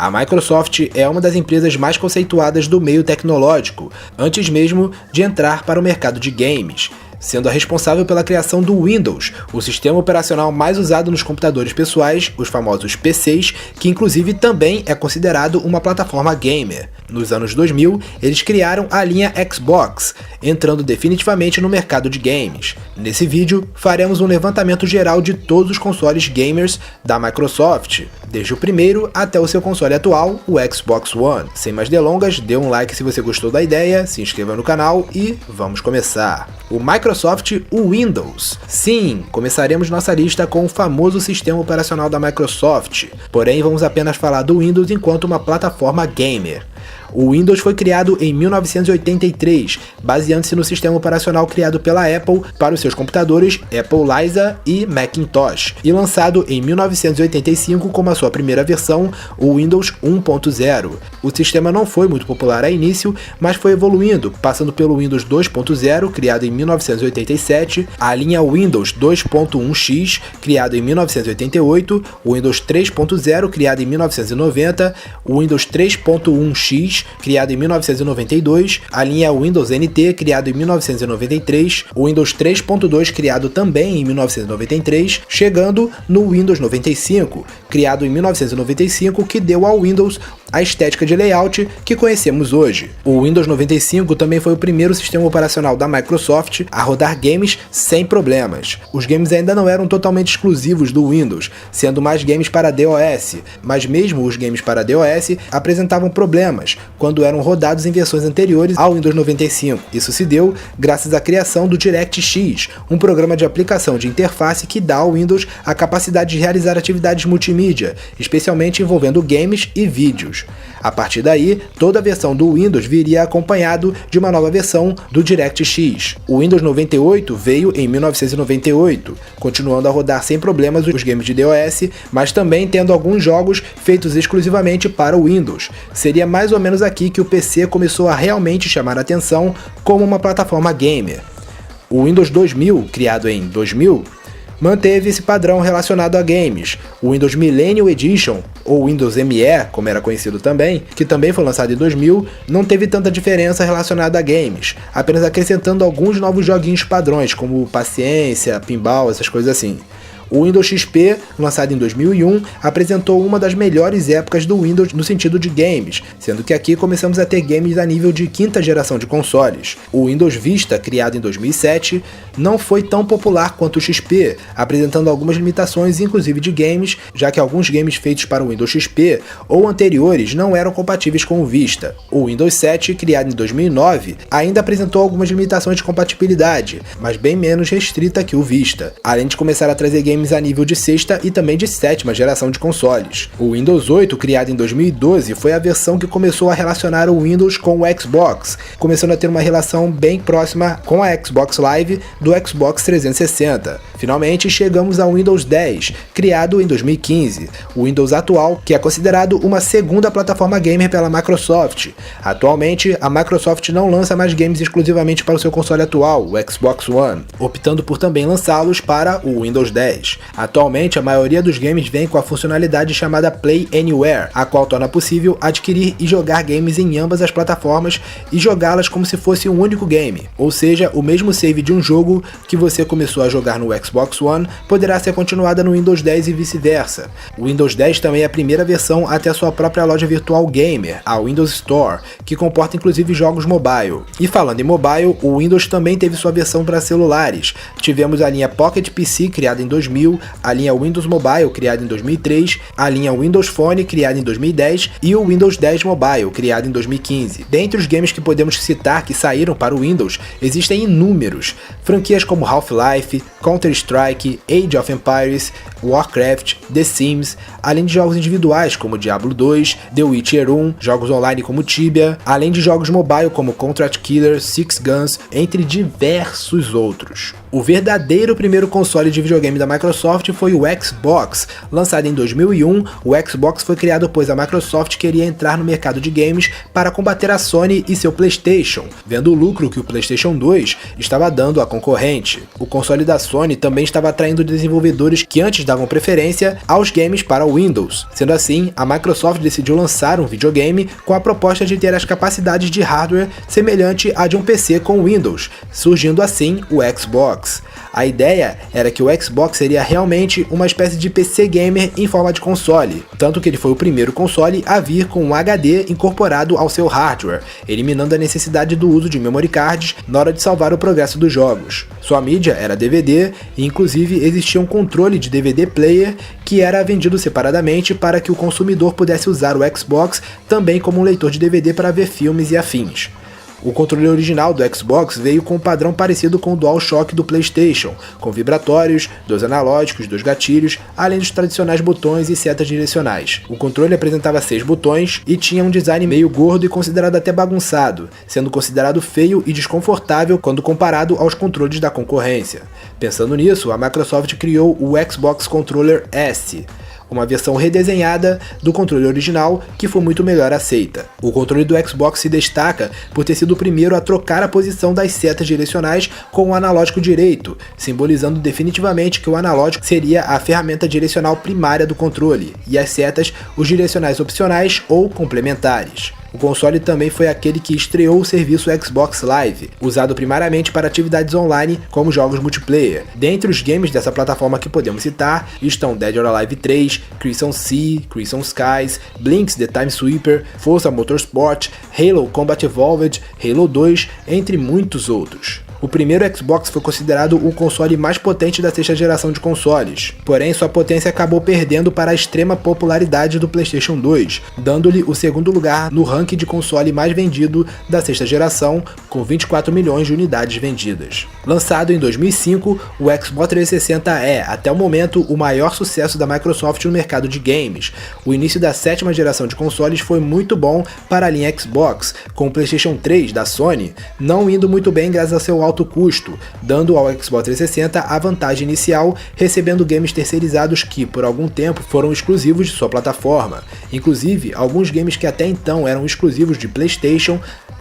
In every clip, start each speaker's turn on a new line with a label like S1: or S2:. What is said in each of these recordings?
S1: A Microsoft é uma das empresas mais conceituadas do meio tecnológico, antes mesmo de entrar para o mercado de games, sendo a responsável pela criação do Windows, o sistema operacional mais usado nos computadores pessoais, os famosos PCs, que inclusive também é considerado uma plataforma gamer. Nos anos 2000, eles criaram a linha Xbox, entrando definitivamente no mercado de games. Nesse vídeo, faremos um levantamento geral de todos os consoles gamers da Microsoft, desde o primeiro até o seu console atual, o Xbox One. Sem mais delongas, dê um like se você gostou da ideia, se inscreva no canal e vamos começar. O Microsoft Windows. Sim, começaremos nossa lista com o famoso sistema operacional da Microsoft, porém vamos apenas falar do Windows enquanto uma plataforma gamer. O Windows foi criado em 1983, baseando-se no sistema operacional criado pela Apple para os seus computadores Apple Lisa e Macintosh, e lançado em 1985 como a sua primeira versão, o Windows 1.0. O sistema não foi muito popular a início, mas foi evoluindo, passando pelo Windows 2.0, criado em 1987, a linha Windows 2.1x, criado em 1988, o Windows 3.0, criado em 1990, o Windows 3.1x, criado em 1992, a linha Windows NT, criado em 1993, o Windows 3.2, criado também em 1993, chegando no Windows 95, criado em 1995, que deu ao Windows a estética de layout que conhecemos hoje. O Windows 95 também foi o primeiro sistema operacional da Microsoft a rodar games sem problemas. Os games ainda não eram totalmente exclusivos do Windows, sendo mais games para DOS, mas mesmo os games para DOS apresentavam problemas quando eram rodados em versões anteriores ao Windows 95. Isso se deu graças à criação do DirectX, um programa de aplicação de interface que dá ao Windows a capacidade de realizar atividades multimídia, especialmente envolvendo games e vídeos. A partir daí, toda a versão do Windows viria acompanhado de uma nova versão do DirectX. O Windows 98 veio em 1998, continuando a rodar sem problemas os games de DOS, mas também tendo alguns jogos feitos exclusivamente para o Windows. Seria mais ou menos aqui que o PC começou a realmente chamar a atenção como uma plataforma gamer. O Windows 2000, criado em 2000, manteve esse padrão relacionado a games. O Windows Millennium Edition, ou Windows ME, como era conhecido também, que também foi lançado em 2000, não teve tanta diferença relacionada a games, apenas acrescentando alguns novos joguinhos padrões, como Paciência, Pinball, essas coisas assim. O Windows XP, lançado em 2001, apresentou uma das melhores épocas do Windows no sentido de games, sendo que aqui começamos a ter games a nível de quinta geração de consoles. O Windows Vista, criado em 2007, não foi tão popular quanto o XP, apresentando algumas limitações inclusive de games, já que alguns games feitos para o Windows XP ou anteriores não eram compatíveis com o Vista. O Windows 7, criado em 2009, ainda apresentou algumas limitações de compatibilidade, mas bem menos restrita que o Vista, além de começar a trazer games a nível de sexta e também de sétima geração de consoles. O Windows 8, criado em 2012, foi a versão que começou a relacionar o Windows com o Xbox, começando a ter uma relação bem próxima com a Xbox Live do Xbox 360. Finalmente chegamos ao Windows 10, criado em 2015, o Windows atual, que é considerado uma segunda plataforma gamer pela Microsoft. Atualmente, a Microsoft não lança mais games exclusivamente para o seu console atual, o Xbox One, optando por também lançá-los para o Windows 10. Atualmente, a maioria dos games vem com a funcionalidade chamada Play Anywhere, a qual torna possível adquirir e jogar games em ambas as plataformas e jogá-las como se fosse um único game, ou seja, o mesmo save de um jogo que você começou a jogar no Xbox One poderá ser continuada no Windows 10 e vice-versa. O Windows 10 também é a primeira versão a ter a sua própria loja virtual gamer, a Windows Store, que comporta inclusive jogos mobile. E falando em mobile, o Windows também teve sua versão para celulares. Tivemos a linha Pocket PC, criada em 2000, a linha Windows Mobile, criada em 2003, a linha Windows Phone, criada em 2010, e o Windows 10 Mobile, criado em 2015. Dentre os games que podemos citar que saíram para o Windows, existem inúmeros. Franquias como Half-Life, Counter-Strike, Age of Empires, Warcraft, The Sims, além de jogos individuais como Diablo 2, The Witcher 1, jogos online como Tibia, além de jogos mobile como Contract Killer, Six Guns, entre diversos outros. O verdadeiro primeiro console de videogame da Microsoft Microsoft foi o Xbox. Lançado em 2001, o Xbox foi criado pois a Microsoft queria entrar no mercado de games para combater a Sony e seu PlayStation, vendo o lucro que o PlayStation 2 estava dando à concorrente. O console da Sony também estava atraindo desenvolvedores que antes davam preferência aos games para o Windows. Sendo assim, a Microsoft decidiu lançar um videogame com a proposta de ter as capacidades de hardware semelhante à de um PC com Windows, surgindo assim o Xbox. A ideia era que o Xbox seria realmente uma espécie de PC gamer em forma de console, tanto que ele foi o primeiro console a vir com um HD incorporado ao seu hardware, eliminando a necessidade do uso de memory cards na hora de salvar o progresso dos jogos. Sua mídia era DVD e inclusive existia um controle de DVD player que era vendido separadamente para que o consumidor pudesse usar o Xbox também como um leitor de DVD para ver filmes e afins. O controle original do Xbox veio com um padrão parecido com o DualShock do PlayStation, com vibratórios, 2 analógicos, 2 gatilhos, além dos tradicionais botões e setas direcionais. O controle apresentava 6 botões e tinha um design meio gordo e considerado até bagunçado, sendo considerado feio e desconfortável quando comparado aos controles da concorrência. Pensando nisso, a Microsoft criou o Xbox Controller S, uma versão redesenhada do controle original que foi muito melhor aceita. O controle do Xbox se destaca por ter sido o primeiro a trocar a posição das setas direcionais com o analógico direito, simbolizando definitivamente que o analógico seria a ferramenta direcional primária do controle, e as setas os direcionais opcionais ou complementares. O console também foi aquele que estreou o serviço Xbox Live, usado primariamente para atividades online como jogos multiplayer. Dentre os games dessa plataforma que podemos citar estão Dead or Alive 3, Crimson Sea, Crimson Skies, Blinx The Time Sweeper, Forza Motorsport, Halo Combat Evolved, Halo 2, entre muitos outros. O primeiro Xbox foi considerado o console mais potente da sexta geração de consoles, porém sua potência acabou perdendo para a extrema popularidade do PlayStation 2, dando-lhe o segundo lugar no ranking de console mais vendido da sexta geração, com 24 milhões de unidades vendidas. Lançado em 2005, o Xbox 360 é, até o momento, o maior sucesso da Microsoft no mercado de games. O início da sétima geração de consoles foi muito bom para a linha Xbox, com o PlayStation 3 da Sony não indo muito bem graças ao seu alto custo, dando ao Xbox 360 a vantagem inicial, recebendo games terceirizados que, por algum tempo, foram exclusivos de sua plataforma. Inclusive, alguns games que até então eram exclusivos de PlayStation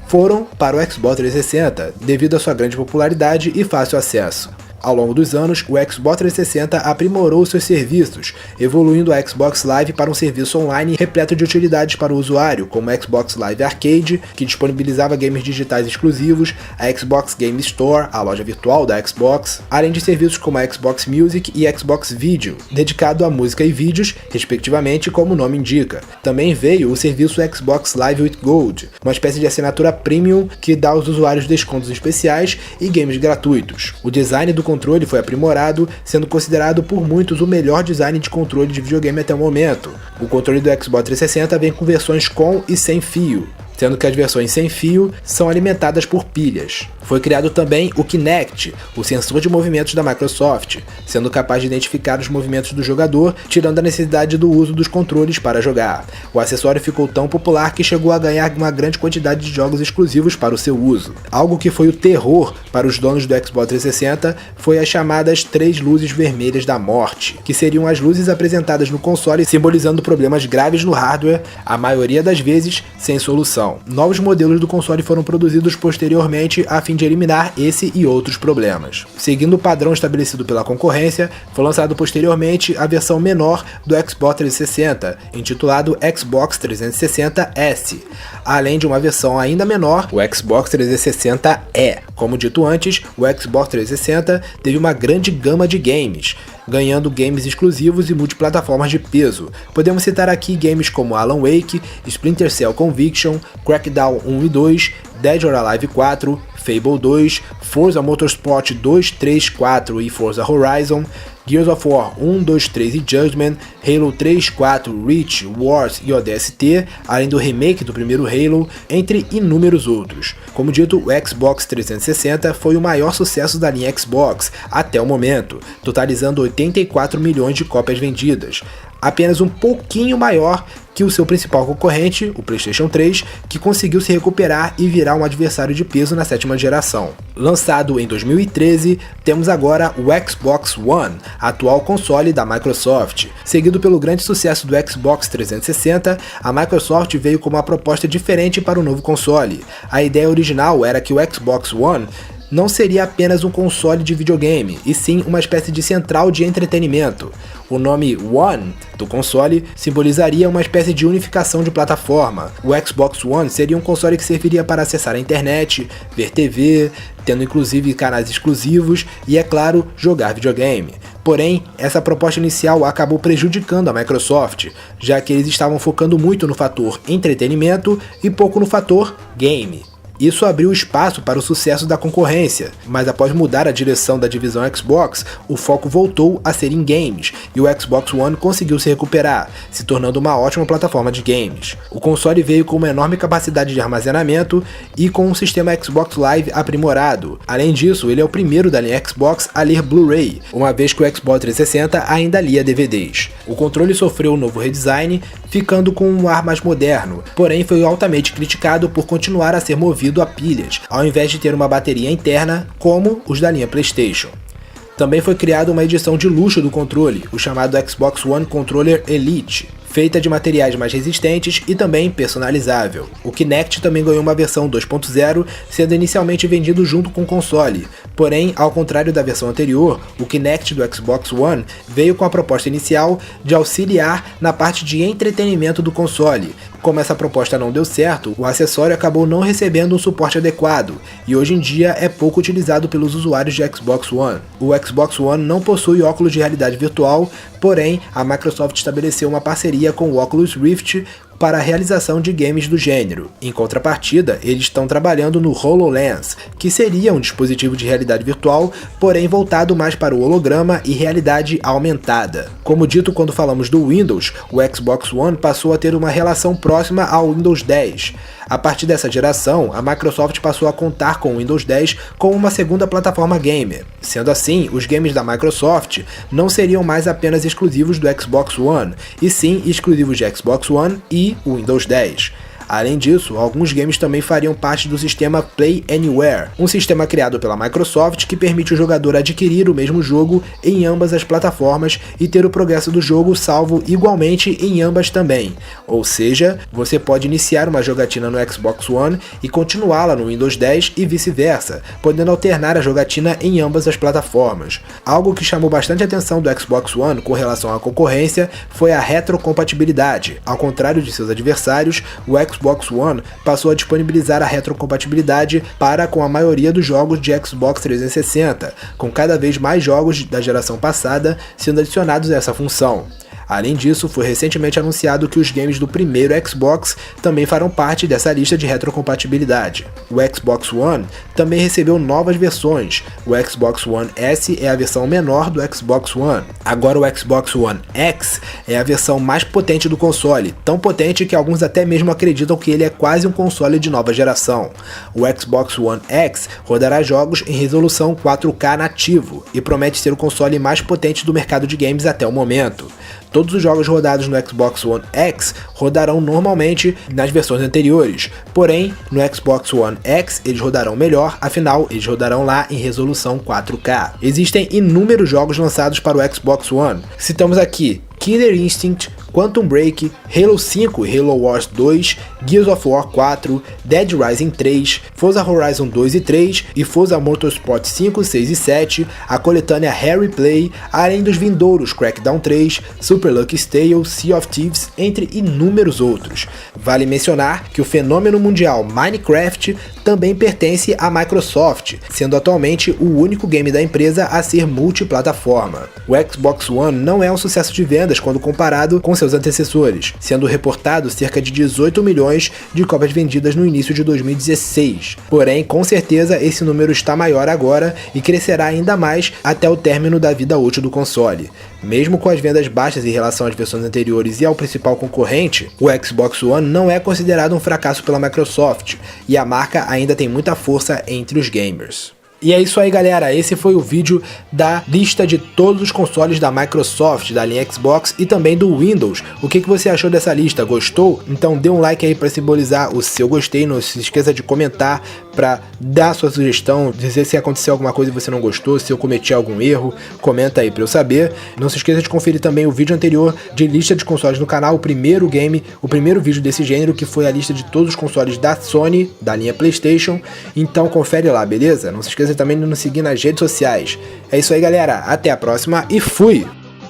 S1: foram para o Xbox 360, devido à sua grande popularidade e fácil acesso. Ao longo dos anos, o Xbox 360 aprimorou seus serviços, evoluindo a Xbox Live para um serviço online repleto de utilidades para o usuário, como o Xbox Live Arcade, que disponibilizava games digitais exclusivos, a Xbox Game Store, a loja virtual da Xbox, além de serviços como a Xbox Music e Xbox Video, dedicado a música e vídeos, respectivamente, como o nome indica. Também veio o serviço Xbox Live with Gold, uma espécie de assinatura premium que dá aos usuários descontos especiais e games gratuitos. O design do controle foi aprimorado, sendo considerado por muitos o melhor design de controle de videogame até o momento. O controle do Xbox 360 vem com versões com e sem fio, sendo que as versões sem fio são alimentadas por pilhas. Foi criado também o Kinect, o sensor de movimentos da Microsoft, sendo capaz de identificar os movimentos do jogador, tirando a necessidade do uso dos controles para jogar. O acessório ficou tão popular que chegou a ganhar uma grande quantidade de jogos exclusivos para o seu uso. Algo que foi o terror para os donos do Xbox 360 foi as chamadas 3 luzes vermelhas da morte, que seriam as luzes apresentadas no console simbolizando problemas graves no hardware, a maioria das vezes sem solução. Novos modelos do console foram produzidos posteriormente a fim de eliminar esse e outros problemas. Seguindo o padrão estabelecido pela concorrência, foi lançado posteriormente a versão menor do Xbox 360, intitulado Xbox 360S, além de uma versão ainda menor, o Xbox 360E. Como dito antes, o Xbox 360 teve uma grande gama de games, ganhando games exclusivos e multiplataformas de peso. Podemos citar aqui games como Alan Wake, Splinter Cell Conviction, Crackdown 1 e 2, Dead or Alive 4, Fable 2, Forza Motorsport 2, 3, 4 e Forza Horizon, Gears of War 1, 2, 3 e Judgment, Halo 3, 4, Reach, Wars e ODST, além do remake do primeiro Halo, entre inúmeros outros. Como dito, o Xbox 360 foi o maior sucesso da linha Xbox até o momento, totalizando 84 milhões de cópias vendidas, apenas um pouquinho maior que o seu principal concorrente, o PlayStation 3, que conseguiu se recuperar e virar um adversário de peso na 7ª geração. Lançado em 2013, temos agora o Xbox One, atual console da Microsoft. Seguido pelo grande sucesso do Xbox 360, a Microsoft veio com uma proposta diferente para o novo console. A ideia original era que o Xbox One não seria apenas um console de videogame, e sim uma espécie de central de entretenimento. O nome One do console simbolizaria uma espécie de unificação de plataforma. O Xbox One seria um console que serviria para acessar a internet, ver TV, tendo inclusive canais exclusivos e, é claro, jogar videogame. Porém, essa proposta inicial acabou prejudicando a Microsoft, já que eles estavam focando muito no fator entretenimento e pouco no fator game. Isso abriu espaço para o sucesso da concorrência, mas após mudar a direção da divisão Xbox, o foco voltou a ser em games, e o Xbox One conseguiu se recuperar, se tornando uma ótima plataforma de games. O console veio com uma enorme capacidade de armazenamento e com um sistema Xbox Live aprimorado. Além disso, ele é o primeiro da linha Xbox a ler Blu-ray, uma vez que o Xbox 360 ainda lia DVDs. O controle sofreu um novo redesign, ficando com um ar mais moderno, porém foi altamente criticado por continuar a ser movido a pilhas, ao invés de ter uma bateria interna como os da linha PlayStation. Também foi criada uma edição de luxo do controle, o chamado Xbox One Controller Elite, feita de materiais mais resistentes e também personalizável. O Kinect também ganhou uma versão 2.0, sendo inicialmente vendido junto com o console. Porém, ao contrário da versão anterior, o Kinect do Xbox One veio com a proposta inicial de auxiliar na parte de entretenimento do console. Como essa proposta não deu certo, o acessório acabou não recebendo um suporte adequado, e hoje em dia é pouco utilizado pelos usuários de Xbox One. O Xbox One não possui óculos de realidade virtual, porém, a Microsoft estabeleceu uma parceria com o Oculus Rift para a realização de games do gênero. Em contrapartida, eles estão trabalhando no HoloLens, que seria um dispositivo de realidade virtual, porém voltado mais para o holograma e realidade aumentada. Como dito quando falamos do Windows, o Xbox One passou a ter uma relação próxima ao Windows 10. A partir dessa geração, a Microsoft passou a contar com o Windows 10 como uma segunda plataforma gamer. Sendo assim, os games da Microsoft não seriam mais apenas exclusivos do Xbox One, e sim exclusivos de Xbox One e o Windows 10. Além disso, alguns games também fariam parte do sistema Play Anywhere, um sistema criado pela Microsoft que permite o jogador adquirir o mesmo jogo em ambas as plataformas e ter o progresso do jogo salvo igualmente em ambas também. Ou seja, você pode iniciar uma jogatina no Xbox One e continuá-la no Windows 10 e vice-versa, podendo alternar a jogatina em ambas as plataformas. Algo que chamou bastante atenção do Xbox One com relação à concorrência foi a retrocompatibilidade. Ao contrário de seus adversários, o Xbox One passou a disponibilizar a retrocompatibilidade para com a maioria dos jogos de Xbox 360, com cada vez mais jogos da geração passada sendo adicionados a essa função. Além disso, foi recentemente anunciado que os games do primeiro Xbox também farão parte dessa lista de retrocompatibilidade. O Xbox One também recebeu novas versões. O Xbox One S é a versão menor do Xbox One. Agora o Xbox One X é a versão mais potente do console, tão potente que alguns até mesmo acreditam que ele é quase um console de nova geração. O Xbox One X rodará jogos em resolução 4K nativo e promete ser o console mais potente do mercado de games até o momento. Todos os jogos rodados no Xbox One X rodarão normalmente nas versões anteriores, porém no Xbox One X eles rodarão melhor, afinal eles rodarão lá em resolução 4K. Existem inúmeros jogos lançados para o Xbox One, citamos aqui Killer Instinct, Quantum Break, Halo 5 e Halo Wars 2, Gears of War 4, Dead Rising 3, Forza Horizon 2 e 3 e Forza Motorsport 5, 6 e 7, a coletânea Harry Play, além dos vindouros Crackdown 3, Super Lucky Tale, Sea of Thieves, entre inúmeros outros. Vale mencionar que o fenômeno mundial Minecraft também pertence à Microsoft, sendo atualmente o único game da empresa a ser multiplataforma. O Xbox One não é um sucesso de vendas quando comparado com seus antecessores, sendo reportado cerca de 18 milhões de cópias vendidas no início de 2016. Porém, com certeza esse número está maior agora e crescerá ainda mais até o término da vida útil do console. Mesmo com as vendas baixas em relação às versões anteriores e ao principal concorrente, o Xbox One não é considerado um fracasso pela Microsoft, e a marca ainda tem muita força entre os gamers. E é isso aí, galera, esse foi o vídeo da lista de todos os consoles da Microsoft, da linha Xbox e também do Windows. O que você achou dessa lista? Gostou? Então dê um like aí para simbolizar o seu gostei, não se esqueça de comentar para dar sua sugestão, dizer se aconteceu alguma coisa e você não gostou, se eu cometi algum erro, comenta aí para eu saber. Não se esqueça de conferir também o vídeo anterior de lista de consoles no canal, o primeiro vídeo desse gênero, que foi a lista de todos os consoles da Sony, da linha PlayStation. Então confere lá, beleza? Não se esqueça também de nos seguir nas redes sociais. É isso aí, galera. Até a próxima e fui!